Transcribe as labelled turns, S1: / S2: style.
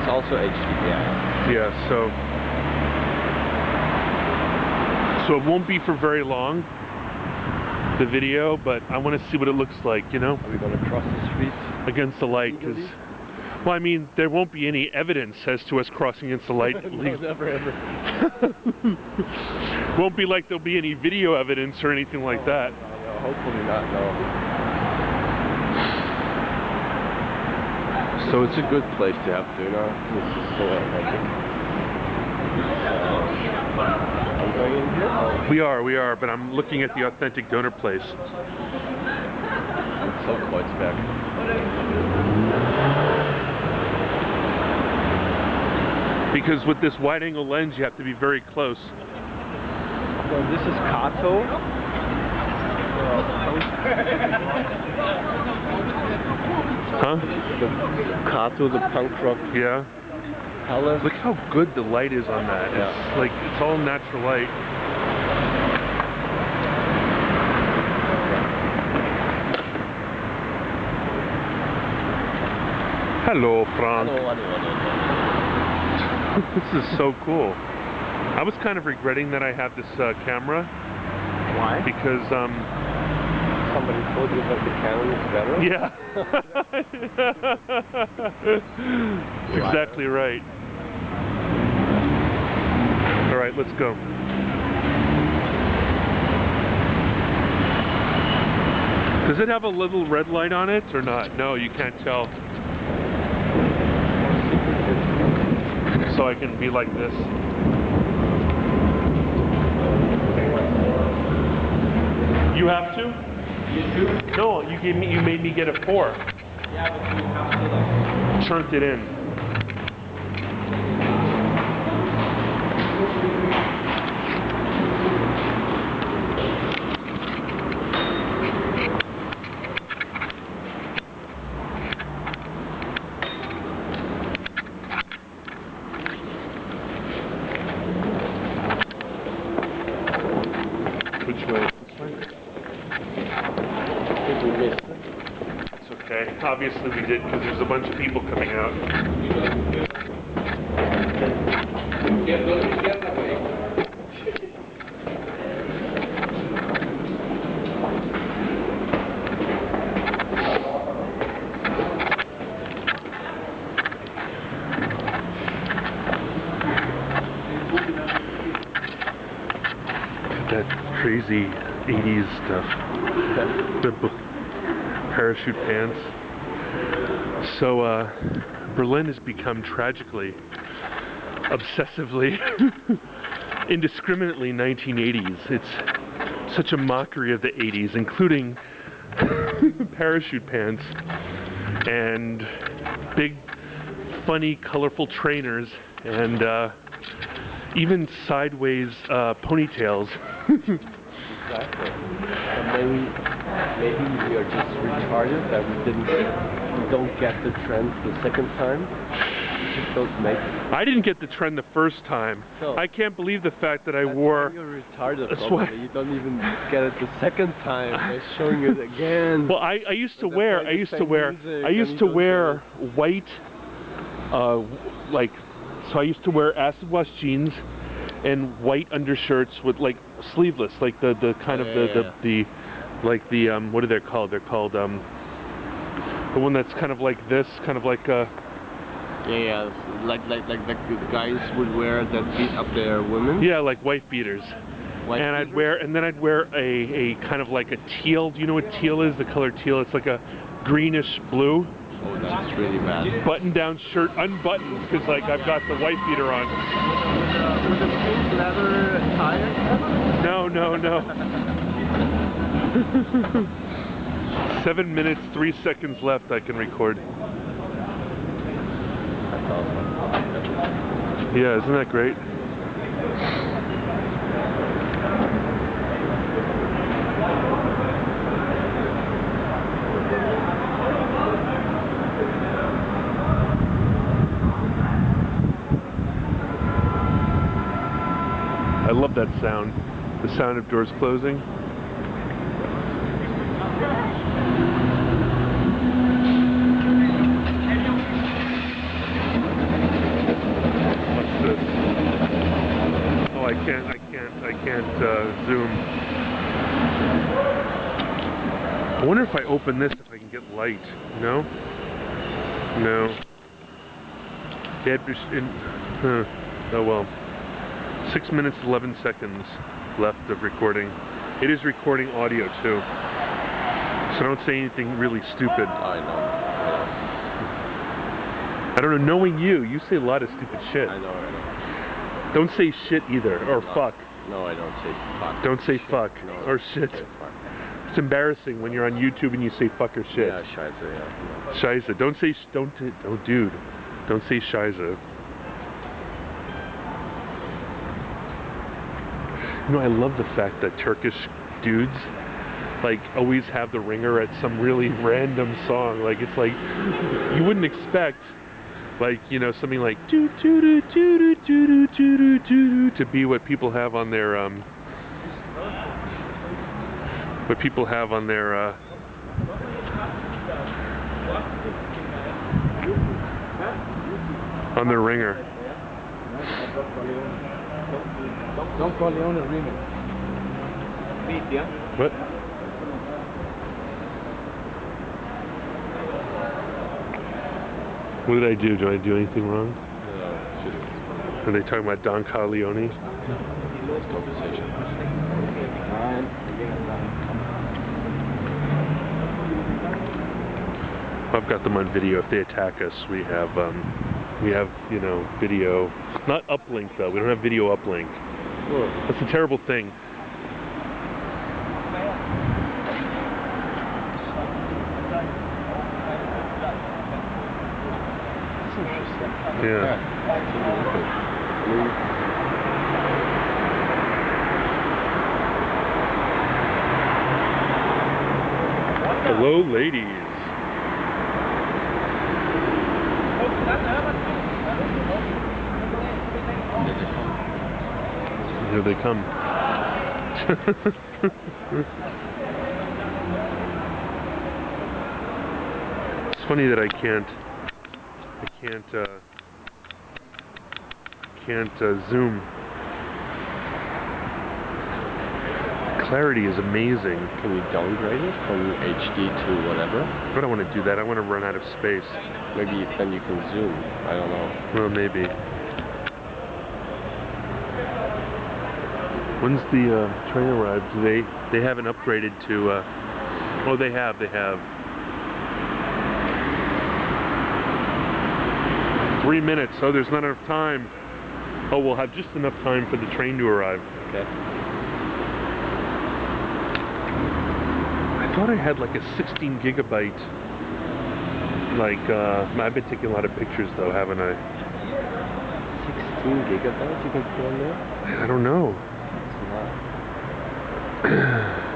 S1: It's also HD, yeah.
S2: Yeah, so it won't be for very long, the video, but I want to see what it looks like, you know?
S1: Are we gonna cross the street?
S2: Against the light, because, well, I mean, there won't be any evidence as to us crossing against the light.
S1: No, never ever.
S2: Won't be like there'll be any video evidence or anything like that.
S1: No, hopefully not, no. So it's a good place to have dinner. This is so authentic. Are we going in here?
S2: We are, but I'm looking at the authentic donor place.
S1: It's so Kreuzberg.
S2: Because with this wide-angle lens, you have to be very close.
S1: So this is Kato.
S2: Huh?
S1: The Kato, the punk rock.
S2: Yeah.
S1: Palace.
S2: Look how good the light is on that.
S1: Yeah.
S2: It's like, it's all natural light. Hello, Frank. This is so cool. I was kind of regretting that I have this camera.
S1: Why?
S2: Because,
S1: somebody told you that the Canon is better?
S2: Yeah. That's exactly right. Alright, let's go. Does it have a little red light on it or not? No, you can't tell. So I can be like this. You have to? No, you made me get a 4.
S1: Yeah, but you have to like...
S2: Chunked it in. Which way? This way?
S1: I think we missed it.
S2: It's okay. Obviously we did, because there's a bunch of people coming out. That crazy 80s stuff. The parachute pants. So Berlin has become tragically, obsessively, indiscriminately 1980s. It's such a mockery of the 80s, including parachute pants and big, funny, colorful trainers and even sideways ponytails.
S1: Exactly. Maybe we are just retarded that we don't get the trend the second time. We just don't make it.
S2: I didn't get the trend the first time.
S1: So,
S2: I can't believe the fact that I wore.
S1: You're retarded.
S2: That's
S1: Probably.
S2: why
S1: You don't even get it the second time. They're showing it again.
S2: Well, I used to wear white, so I used to wear acid wash jeans and white undershirts with like sleeveless, like the kind of the what are they called? They're called the one that's kind of like this, kind of like
S1: like the guys would wear that beat up their women.
S2: Yeah, like wife beaters. I'd wear a kind of like a teal. Do you know what teal is? The color teal. It's like a greenish blue.
S1: Oh, that's really bad.
S2: Button-down shirt, unbuttoned, because like I've got the wife beater on.
S1: With a pink leather tie?
S2: No. 7 minutes, 3 seconds left. I can record.
S1: That's awesome.
S2: Yeah, isn't that great? I love that sound. The sound of doors closing. can't zoom. I wonder if I open this, if I can get light. No? No. Oh well. 6 minutes, 11 seconds left of recording. It is recording audio too. So don't say anything really stupid.
S1: I know.
S2: I don't know, knowing you say a lot of stupid shit.
S1: I know.
S2: Don't say shit either, or fuck.
S1: No, I don't say fuck.
S2: Don't say fuck, or shit. It's embarrassing when you're on YouTube and you say fuck or shit.
S1: Yeah, scheiße, yeah.
S2: Scheiße. Don't say, dude. Don't say scheiße. You know, I love the fact that Turkish dudes, like, always have the ringer at some really random song. Like, it's like, you wouldn't expect, like, you know, something like doo doo doo doo doo doo doo doo doo to be what people have on their on their ringer.
S1: Don't call Leon a ringer.
S2: What? What did I do? Did I do anything wrong?
S1: No, just...
S2: Are they talking about Don Corleone?
S1: Conversation.
S2: I've got them on video. If they attack us, we have, you know, video. Not uplink though. We don't have video uplink.
S1: Sure.
S2: That's a terrible thing.
S1: That's interesting.
S2: Yeah. Hello, ladies. Here they come. It's funny that I can't zoom. Clarity is amazing.
S1: Can we downgrade it from HD to whatever?
S2: I don't want to do that. I want to run out of space.
S1: Maybe then you can zoom. I don't know.
S2: Well, maybe. When's the train arrived? They haven't upgraded to. Oh, they have. 3 minutes. Oh, there's not enough time. Oh, we'll have just enough time for the train to arrive.
S1: Okay.
S2: I thought I had like a 16 gigabyte. Like, I've been taking a lot of pictures though, haven't I?
S1: 16 gigabytes you can put on there?
S2: I don't know.
S1: That's a lot.